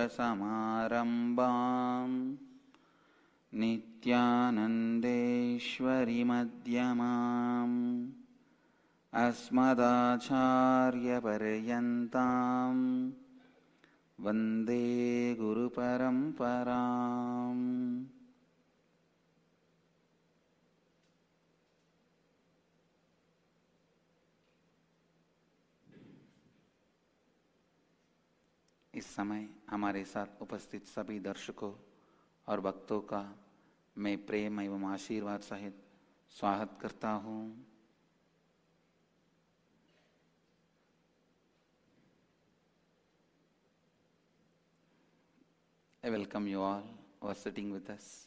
Samarambam Nithyanandeshwari Madhyamam Asmadacharya Paryantam Vande Guru Paramparam. इस समय हमारे साथ उपस्थित सभी दर्शकों और भक्तों का मैं प्रेम एवं आशीर्वाद सहित स्वागत करता हूँ। I welcome you all who are sitting with us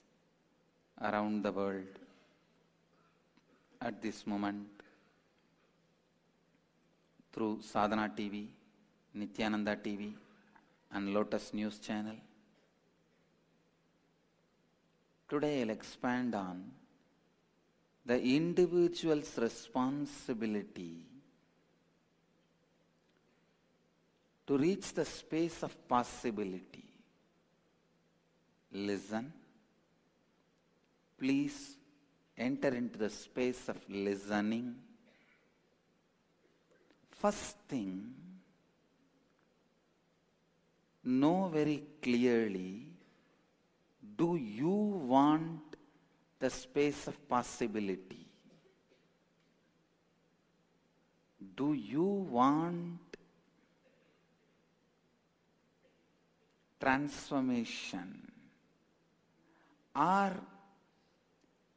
around the world at this moment through Sadhana TV, Nithyananda TV and Lotus News Channel. Today I'll expand on the individual's responsibility to reach the space of possibility. Listen. Please enter into the space of listening. First thing, know very clearly, do you want the space of possibility? Do you want transformation? Or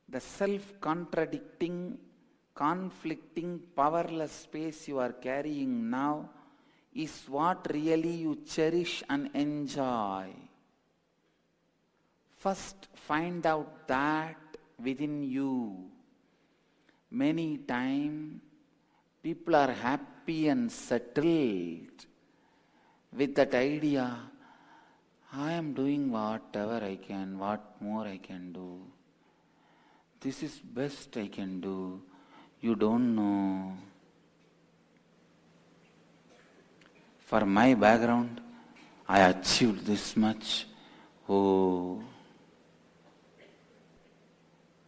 the self-contradicting, conflicting, powerless space you are carrying now is what really you cherish and enjoy? First, find out that within you. Many times, people are happy and settled with that idea, I am doing whatever I can, what more I can do. This is best I can do. You don't know. For my background, I achieved this much. Oh.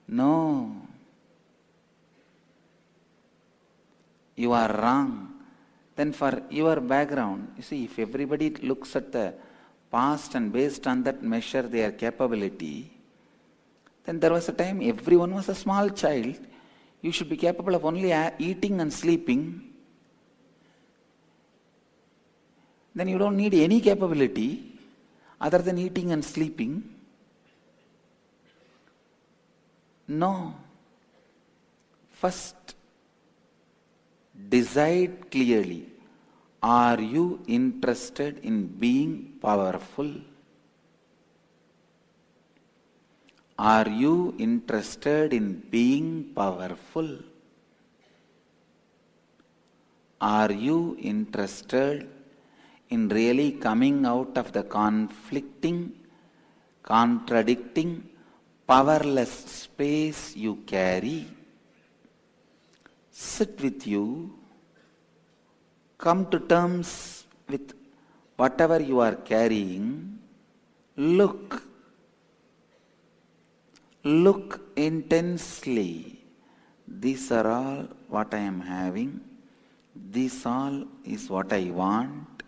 No. You are wrong. Then for your background, you see, if everybody looks at the past and based on that measure their capability, then there was a time everyone was a small child. You should be capable of only eating and sleeping. Then you don't need any capability other than eating and sleeping. No. First, decide clearly. Are you interested in being powerful? Are you interested in being powerful? Are you interested in really coming out of the conflicting, contradicting, powerless space you carry? Sit with you. Come to terms with whatever you are carrying. Look intensely. These are all what I am having. This all is what I want.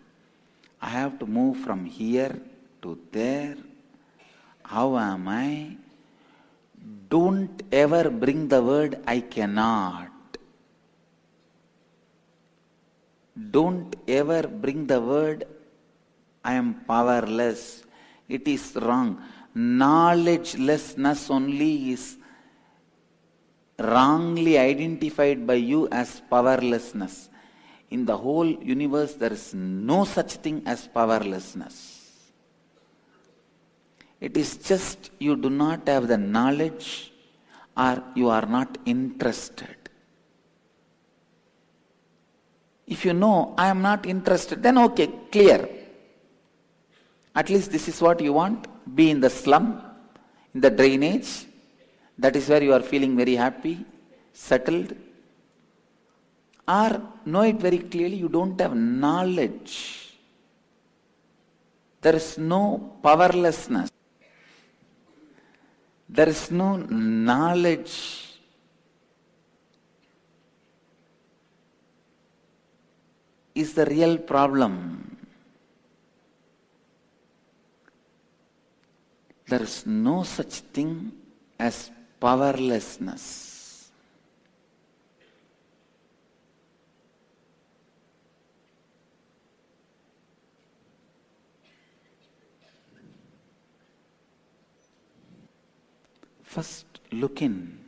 I have to move from here to there. How am I? Don't ever bring the word I cannot. Don't ever bring the word I am powerless. It is wrong. Knowledgelessness only is wrongly identified by you as powerlessness. In the whole universe, there is no such thing as powerlessness. It is just you do not have the knowledge or you are not interested. If you know, I am not interested, then okay, clear. At least this is what you want. Be in the slum, in the drainage. That is where you are feeling very happy, settled. Or know it very clearly, you don't have knowledge. There is no powerlessness. There is no knowledge. Is the real problem. There is no such thing as powerlessness. First, look in.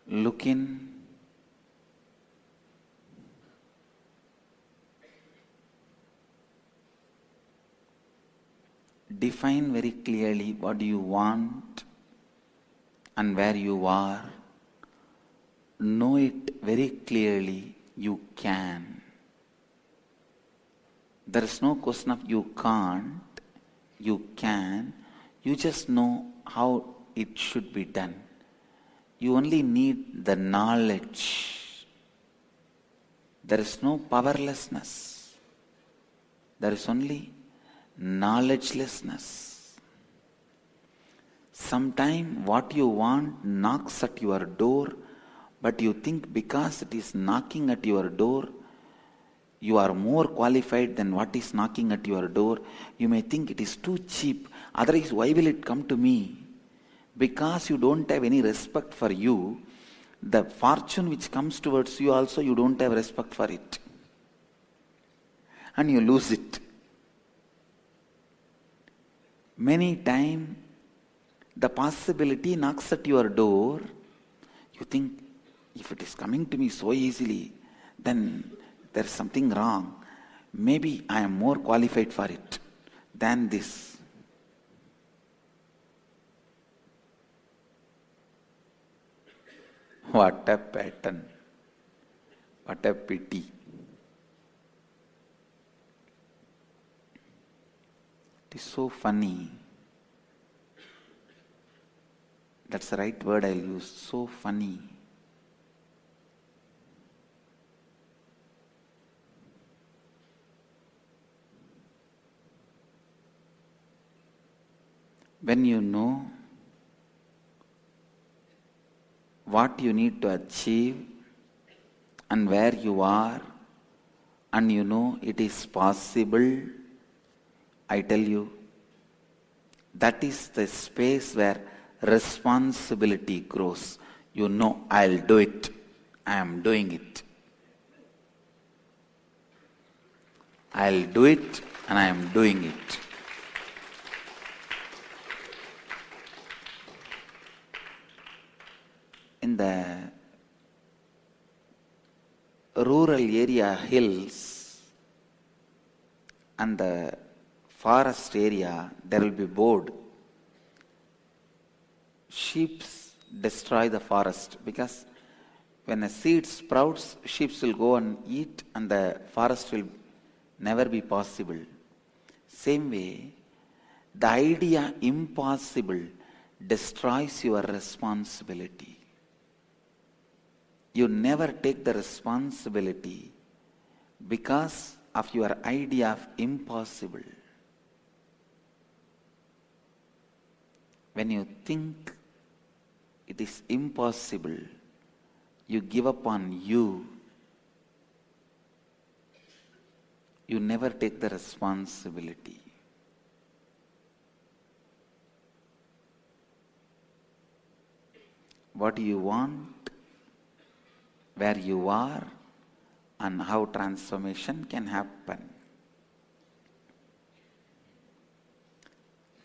Look in. Define very clearly what you want and where you are. Know it very clearly. You can. There is no question of you can't. You can. You just know how it should be done. You only need the knowledge. There is no powerlessness. There is only knowledgelessness. Sometimes what you want knocks at your door, but you think because it is knocking at your door, you are more qualified than what is knocking at your door. You may think it is too cheap, otherwise why will it come to me? Because you don't have any respect for you, the fortune which comes towards you also you don't have respect for it. And you lose it. Many times the possibility knocks at your door, you think if it is coming to me so easily, then there is something wrong. Maybe I am more qualified for it than this. What a pattern. What a pity. It is so funny. That's the right word I'll use. So funny. When you know what you need to achieve and where you are, and you know it is possible, I tell you, that is the space where responsibility grows. You know, I'll do it. I am doing it. I'll do it and I am doing it. In the rural area hills and the forest area, there will be board. Sheep destroy the forest because when a seed sprouts, sheep will go and eat and the forest will never be possible. Same way, the idea impossible destroys your responsibility. You never take the responsibility because of your idea of impossible. When you think it is impossible, you give up on you. You never take the responsibility. What do you want, where you are, and how transformation can happen.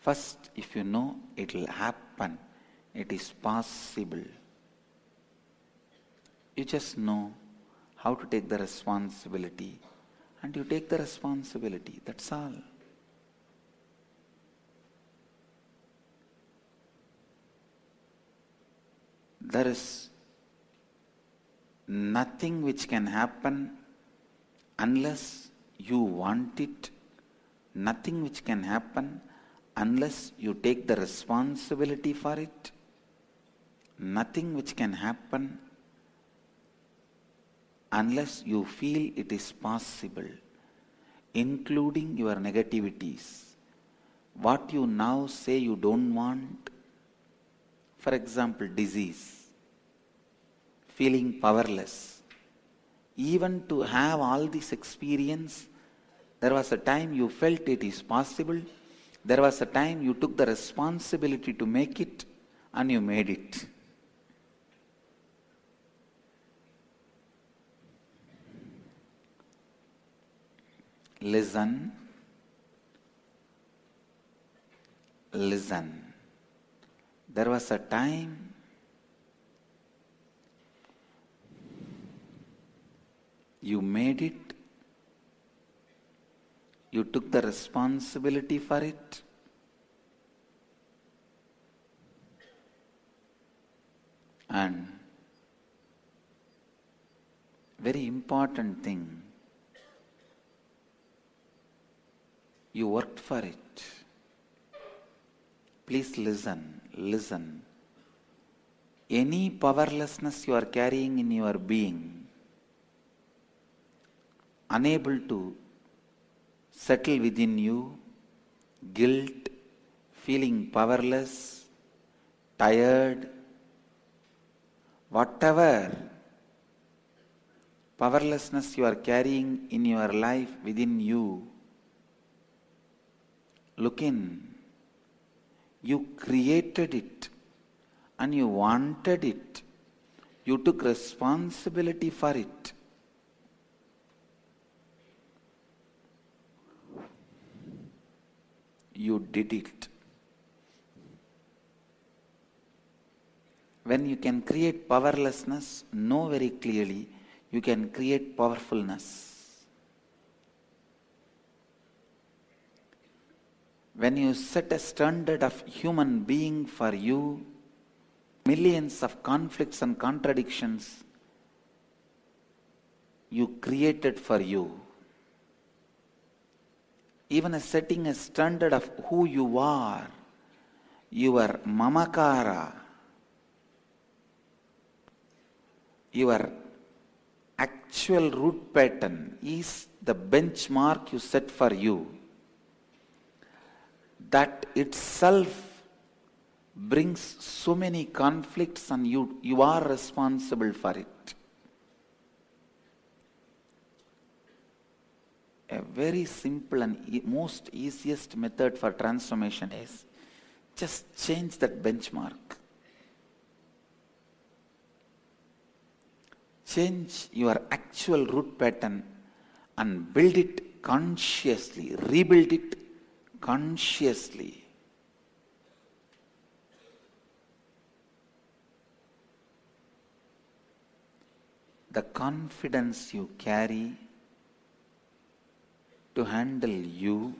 First, if you know it will happen, it is possible. You just know how to take the responsibility, and you take the responsibility. That's all. There is nothing which can happen unless you want it. Nothing which can happen unless you take the responsibility for it. Nothing which can happen unless you feel it is possible. including your negativities. What you now say you don't want, for example, disease, feeling powerless. Even to have all this experience, there was a time you felt it is possible. There was a time you took the responsibility to make it, and you made it. Listen. Listen. There was a time you made it, you took the responsibility for it, and very important thing, you worked for it. Please listen, listen. Any powerlessness you are carrying in your being, unable to settle within you, guilt, feeling powerless, tired, whatever powerlessness you are carrying in your life within you, look in. You created it and you wanted it. You took responsibility for it. You did it. When you can create powerlessness, know very clearly you can create powerfulness. When you set a standard of human being for you, millions of conflicts and contradictions you created for you. Even setting a standard of who you are, your mamakara, your actual root pattern is the benchmark you set for you. That itself brings so many conflicts and you are responsible for it. A very simple and most easiest method for transformation is just change that benchmark. Change your actual root pattern and build it consciously, rebuild it consciously. The confidence you carry to handle you,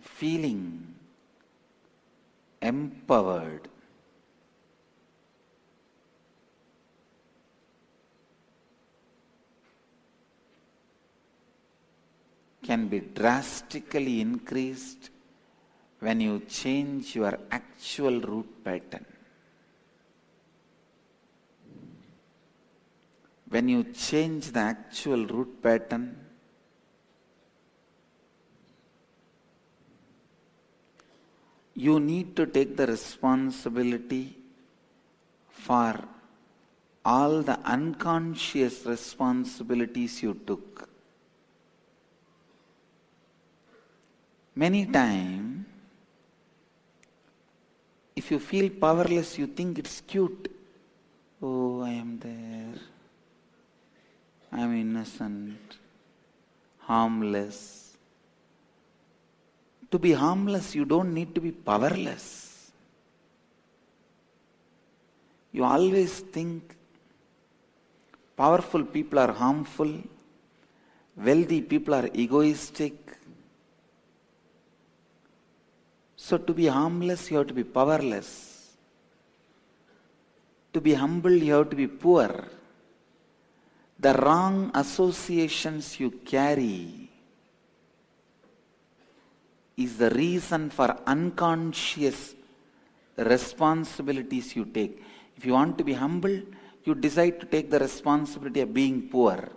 feeling empowered, can be drastically increased when you change your actual root pattern. When you change the actual root pattern, you need to take the responsibility for all the unconscious responsibilities you took. Many times, if you feel powerless, you think it's cute. Oh, I am there. I am innocent, harmless. To be harmless, you don't need to be powerless. You always think powerful people are harmful, wealthy people are egoistic. So to be harmless, you have to be powerless. To be humble, you have to be poor. The wrong associations you carry is the reason for unconscious responsibilities you take. If you want to be humble, you decide to take the responsibility of being poor.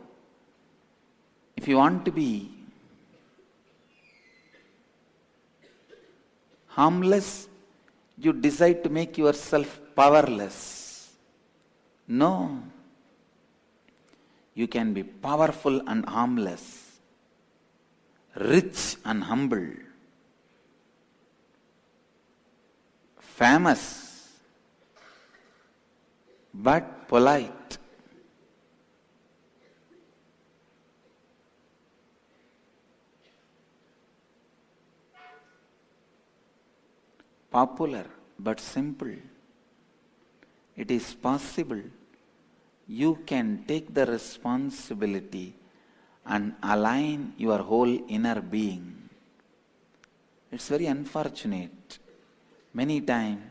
If you want to be harmless, you decide to make yourself powerless. No. You can be powerful and harmless, rich and humble, famous but polite, popular but simple. It is possible. You can take the responsibility and align your whole inner being. It's very unfortunate. Many times,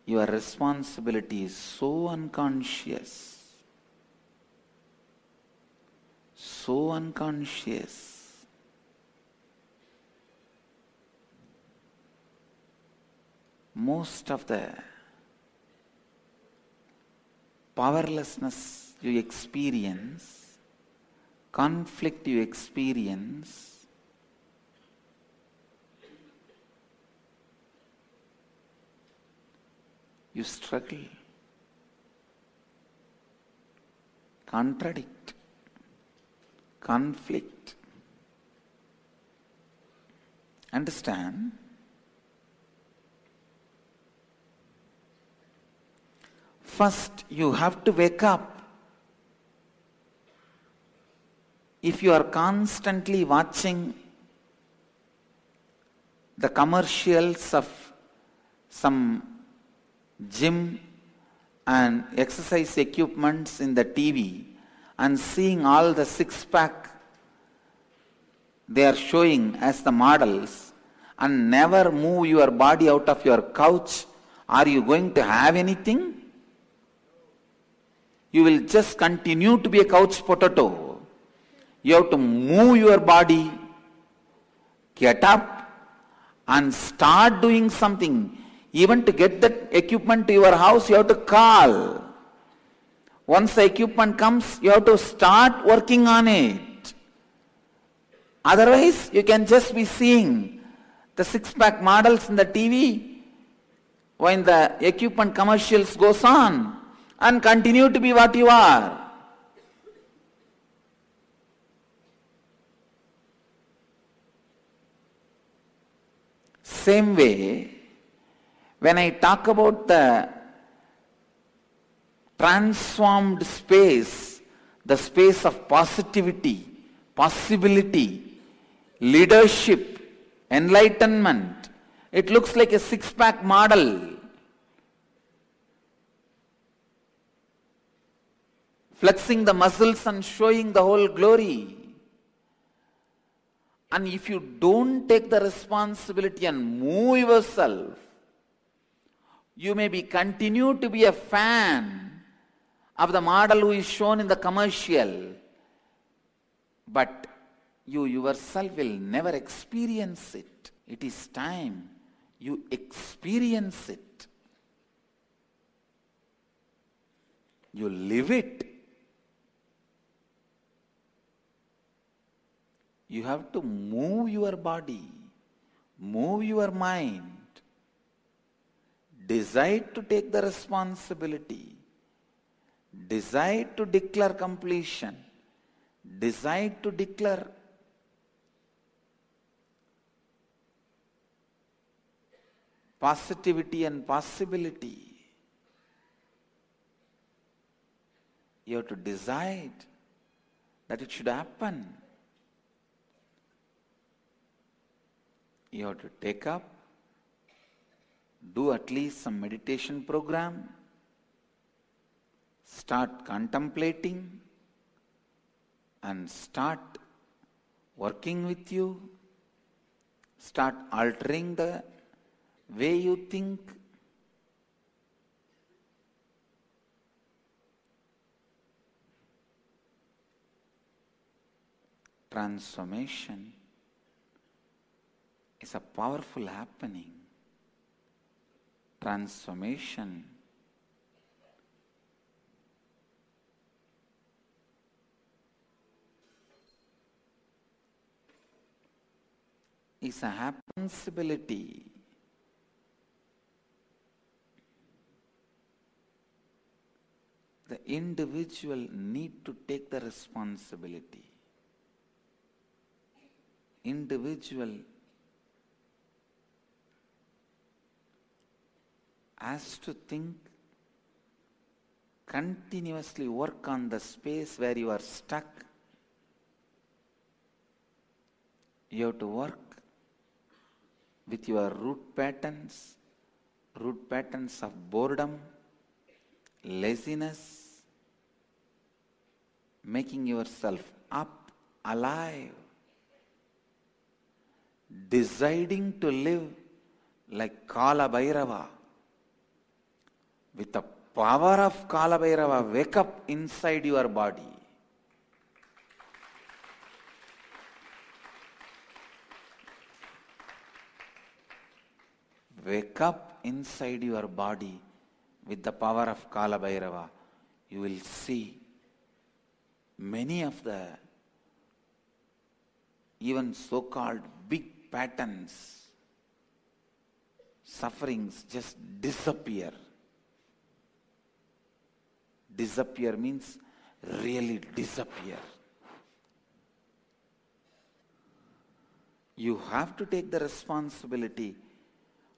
your responsibility is so unconscious. So unconscious. Most of the powerlessness you experience, conflict you experience, you struggle, contradict, conflict. Understand? First, you have to wake up. If you are constantly watching the commercials of some gym and exercise equipments in the TV and seeing all the six-pack they are showing as the models and never move your body out of your couch, are you going to have anything? You will just continue to be a couch potato. You have to move your body, get up and start doing something. Even to get that equipment to your house, you have to call. Once the equipment comes, you have to start working on it. Otherwise, you can just be seeing the six-pack models in the TV when the equipment commercials goes on and continue to be what you are. Same way, when I talk about the transformed space, the space of positivity, possibility, leadership, enlightenment, it looks like a six-pack model. Flexing the muscles and showing the whole glory. And if you don't take the responsibility and move yourself, you may be continue to be a fan of the model who is shown in the commercial, but you yourself will never experience it. It is time you experience it. You live it. You have to move your body, move your mind, decide to take the responsibility, decide to declare completion, decide to declare positivity and possibility. You have to decide that it should happen. You have to take up, do at least some meditation program, start contemplating, and start working with you, start altering the way you think. Transformation is a powerful happening. Transformation is a responsibility. The individual need to take the responsibility. Individual has to think, continuously work on the space where you are stuck. You have to work with your root patterns of boredom, laziness, making yourself up, alive, deciding to live like Kala Bhairava. With the power of Kala Bhairava, wake up inside your body. Wake up inside your body with the power of Kala Bhairava. You will see many of the even so-called big patterns, sufferings just disappear. Disappear means really disappear. You have to take the responsibility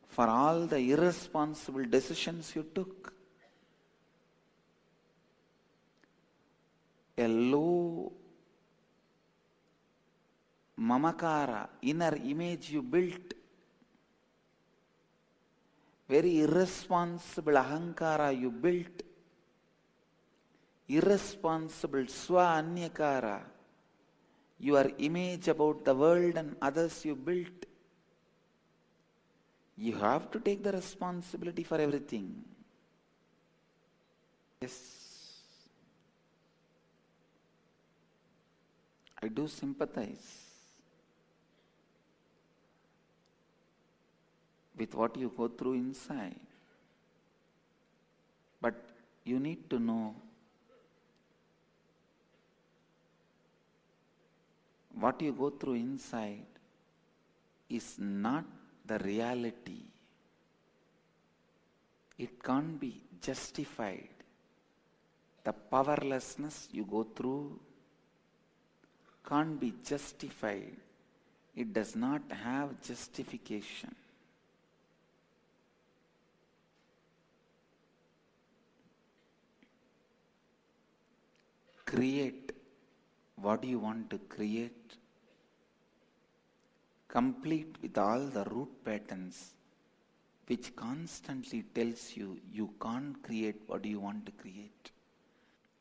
for all the irresponsible decisions you took. A low mamakara, inner image you built. Very irresponsible ahankara you built. Irresponsible swa anyakara, your image about the world and others you built. You have to take the responsibility for everything. Yes, I do sympathize with what you go through inside. But you need to know what you go through inside is not the reality. It can't be justified. The powerlessness you go through can't be justified. It does not have justification. Create what you want to create. Complete with all the root patterns which constantly tells you you can't create what you want to create.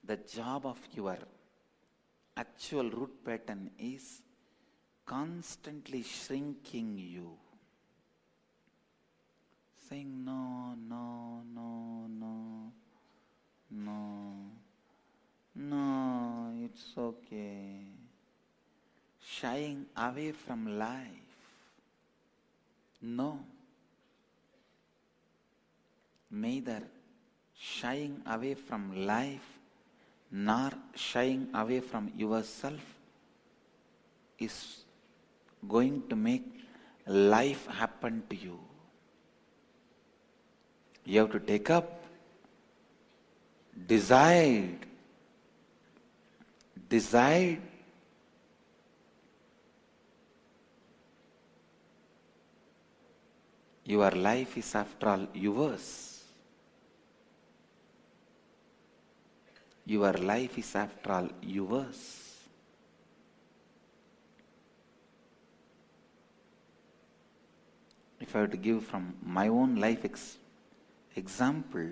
The job of your actual root pattern is constantly shrinking you. Saying no, no, no, no, no, no, it's okay. Shying away from life. No. Neither shying away from life nor shying away from yourself is going to make life happen to you. You have to take up, decide your life is after all yours. Your life is after all yours. If I were to give from my own life example,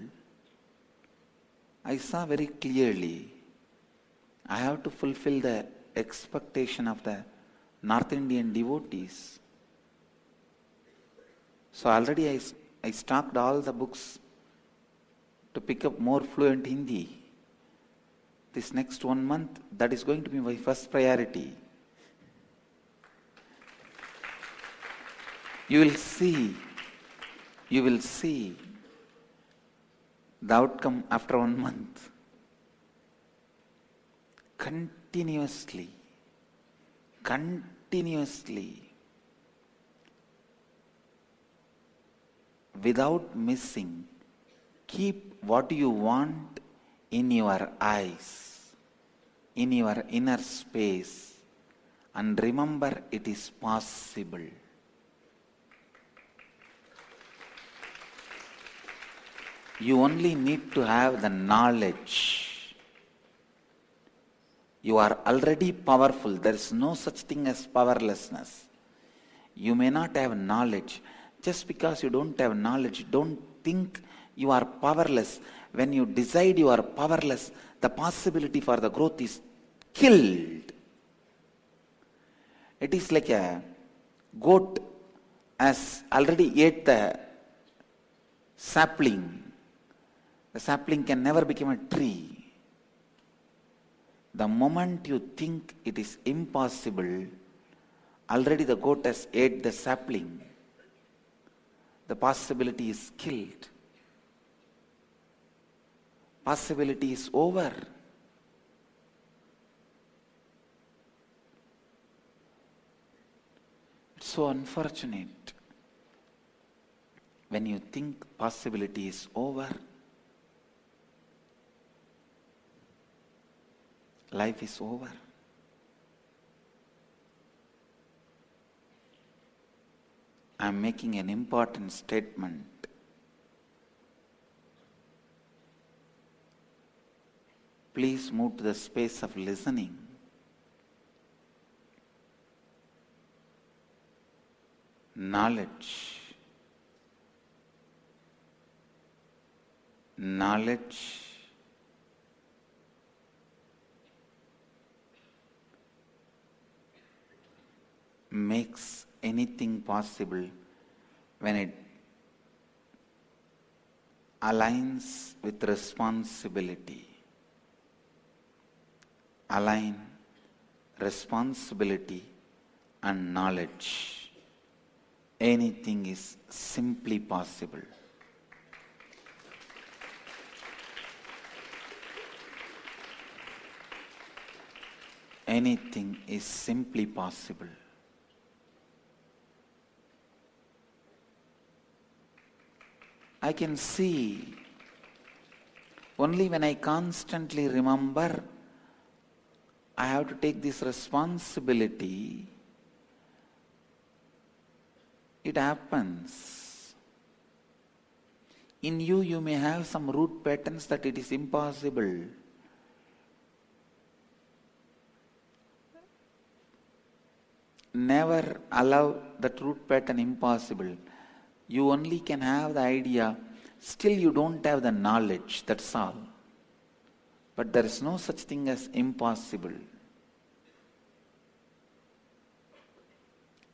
I saw very clearly I have to fulfill the expectation of the North Indian devotees. So already I stocked all the books to pick up more fluent Hindi. This next 1 month, that is going to be my first priority. You will see the outcome after 1 month. Continuously, without missing. Keep what you want in your eyes, in your inner space, and remember it is possible. You only need to have the knowledge. You are already powerful. There is no such thing as powerlessness. You may not have knowledge. Just because you don't have knowledge, don't think you are powerless. When you decide you are powerless, the possibility for the growth is killed. It is like a goat has already ate the sapling. The sapling can never become a tree. The moment you think it is impossible, already the goat has ate the sapling. The possibility is killed. Possibility is over. It's so unfortunate. When you think possibility is over, life is over. I am making an important statement. Please move to the space of listening. Knowledge. Knowledge makes anything possible when it aligns with responsibility. Align responsibility and knowledge. Anything is simply possible. Anything is simply possible. I can see only when I constantly remember I have to take this responsibility, it happens. In you, you may have some root patterns that it is impossible. Never allow that root pattern impossible. You only can have the idea, still you don't have the knowledge, that's all. But there is no such thing as impossible.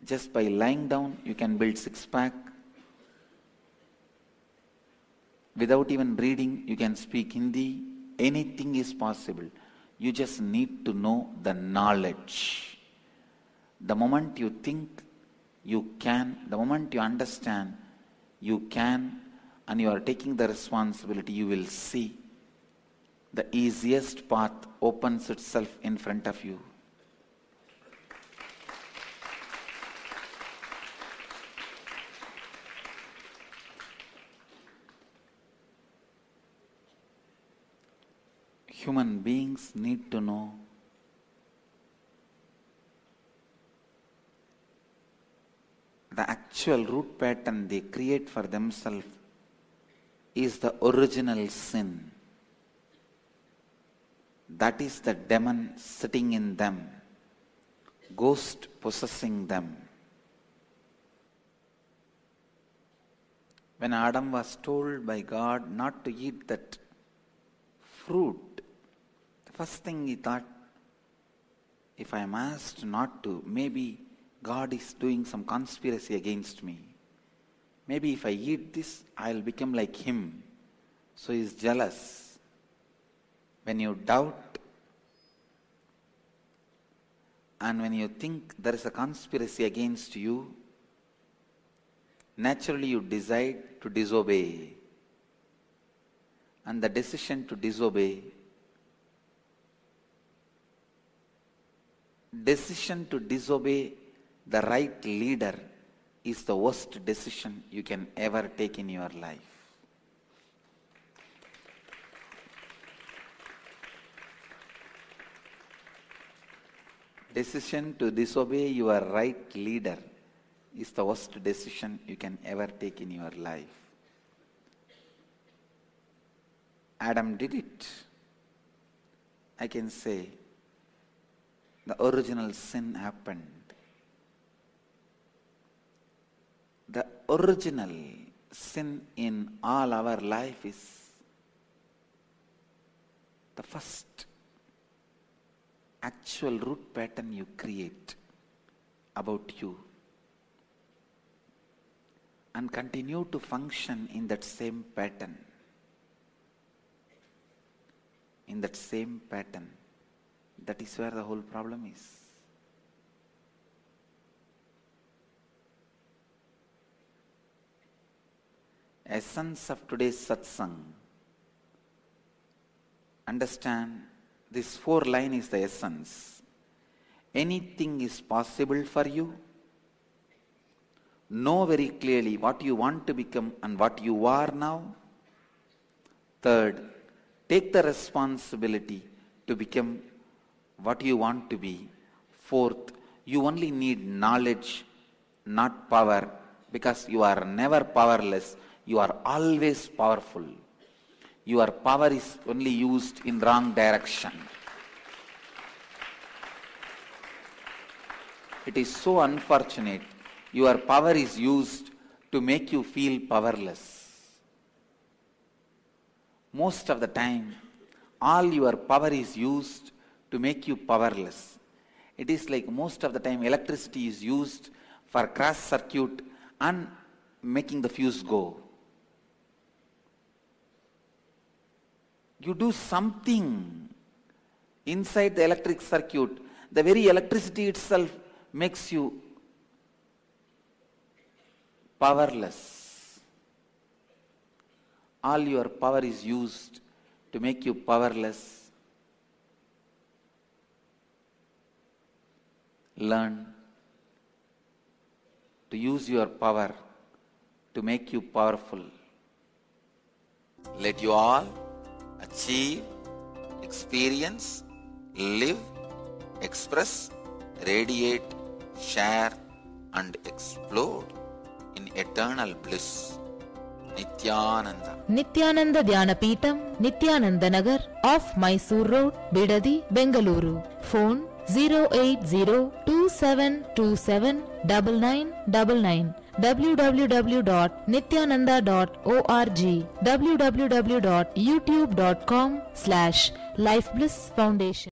Just by lying down, you can build six-pack. Without even reading, you can speak Hindi. Anything is possible. You just need to know the knowledge. The moment you think you can, the moment you understand you can, and you are taking the responsibility, you will see the easiest path opens itself in front of you. Human beings need to know the actual root pattern they create for themselves is the original sin. That is the demon sitting in them, ghost possessing them. When Adam was told by God not to eat that fruit, the first thing he thought, if I am asked not to, maybe God is doing some conspiracy against me. Maybe if I eat this, I will become like him. So he is jealous. When you doubt and when you think there is a conspiracy against you, naturally you decide to disobey. And the decision to disobey, the right leader is the worst decision you can ever take in your life. Decision to disobey your right leader is the worst decision you can ever take in your life. Adam did it. I can say the original sin happened. The original sin in all our life is the first actual root pattern you create about you and continue to function in that same pattern. In that same pattern. That is where the whole problem is. Essence of today's satsang. Understand, this 4 line is the essence. Anything is possible for you. Know very clearly what you want to become and what you are now. Third, take the responsibility to become what you want to be. Fourth, you only need knowledge, not power, because you are never powerless. You are always powerful. Your power is only used in wrong direction. It is so unfortunate. Your power is used to make you feel powerless. Most of the time, all your power is used to make you powerless. It is like most of the time electricity is used for cross circuit and making the fuse go. You do something inside the electric circuit, the very electricity itself makes you powerless. All your power is used to make you powerless. Learn to use your power to make you powerful. Let you all achieve, experience, live, express, radiate, share and explode in eternal bliss. Nithyananda. Nithyananda Dhyanapitham, Nithyananda Nagar, off Mysore Road, Bidadi, Bengaluru. Phone 08027279999. www.nithyananda.org. www.youtube.com/lifeblissfoundation.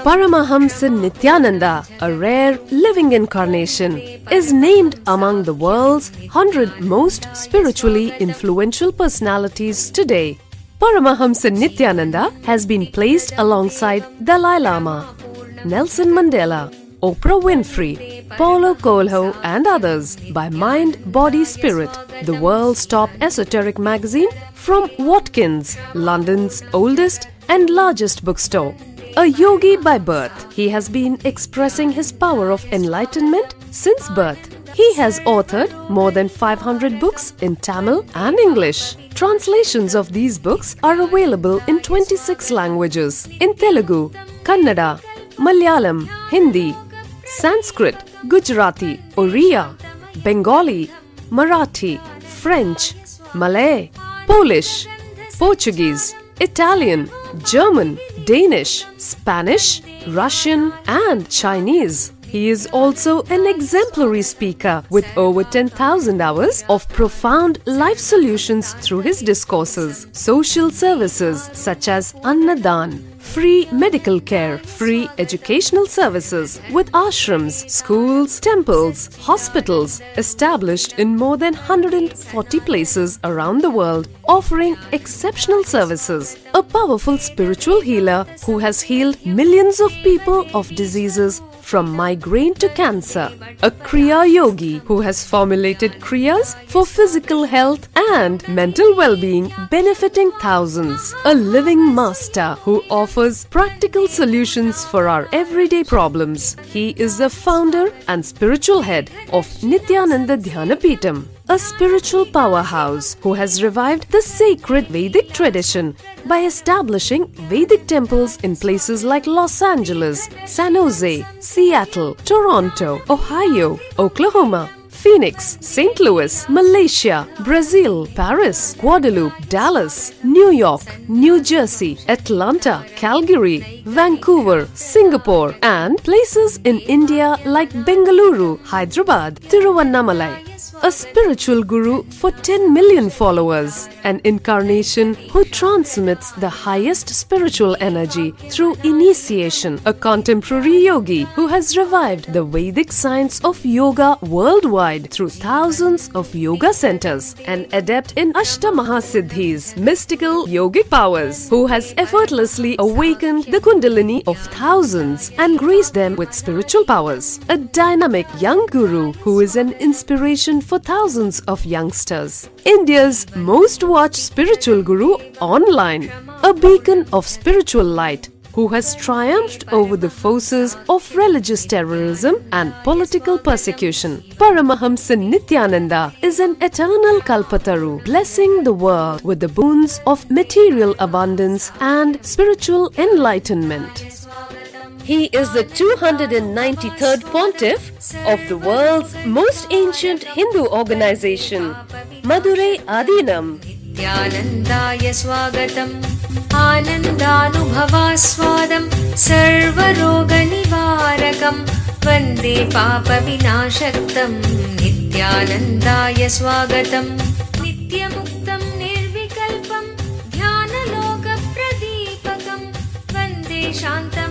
Paramahamsa Nithyananda, a rare living incarnation, is named among the world's 100 most spiritually influential personalities today. Paramahamsa Nithyananda has been placed alongside Dalai Lama, Nelson Mandela, Oprah Winfrey, Paulo Coelho and others by Mind, Body, Spirit, the world's top esoteric magazine from Watkins, London's oldest and largest bookstore. A yogi by birth, he has been expressing his power of enlightenment since birth. He has authored more than 500 books in Tamil and English. Translations of these books are available in 26 languages in Telugu, Kannada, Malayalam, Hindi, Sanskrit, Gujarati, Oriya, Bengali, Marathi, French, Malay, Polish, Portuguese, Italian, German, Danish, Spanish, Russian and Chinese. He is also an exemplary speaker with over 10,000 hours of profound life solutions through his discourses. Social services such as Annadan, free medical care, free educational services with ashrams, schools, temples, hospitals established in more than 140 places around the world, offering exceptional services. A powerful spiritual healer who has healed millions of people of diseases from migraine to cancer. A Kriya Yogi who has formulated Kriyas for physical health and mental well-being, benefiting thousands. A living master who offers practical solutions for our everyday problems. He is the founder and spiritual head of Nithyananda Dhyanapeetham, a spiritual powerhouse who has revived the sacred Vedic tradition by establishing Vedic temples in places like Los Angeles, San Jose, Seattle, Toronto, Ohio, Oklahoma, Phoenix, St. Louis, Malaysia, Brazil, Paris, Guadeloupe, Dallas, New York, New Jersey, Atlanta, Calgary, Vancouver, Singapore, and places in India like Bengaluru, Hyderabad, Tiruvannamalai. A spiritual guru for 10 million followers, an incarnation who transmits the highest spiritual energy through initiation, a contemporary yogi who has revived the Vedic science of yoga worldwide through thousands of yoga centers, an adept in Ashtamahasiddhis, mystical yogic powers, who has effortlessly awakened the Kundalini of thousands and graced them with spiritual powers, a dynamic young guru who is an inspiration for thousands of youngsters, India's most watched spiritual guru online, a beacon of spiritual light who has triumphed over the forces of religious terrorism and political persecution. Paramahamsa Nithyananda is an eternal Kalpataru, blessing the world with the boons of material abundance and spiritual enlightenment. He is the 293rd pontiff of the world's most ancient Hindu organization, Madurai Adinam. Nithyanandaya swagatam anandanubhavaswadam sarvaroga nivarakam vande papa vinashaktam. Nithyanandaya swagatam nityamuktam nirvikalpam dhyana loka pradipakam vande shantam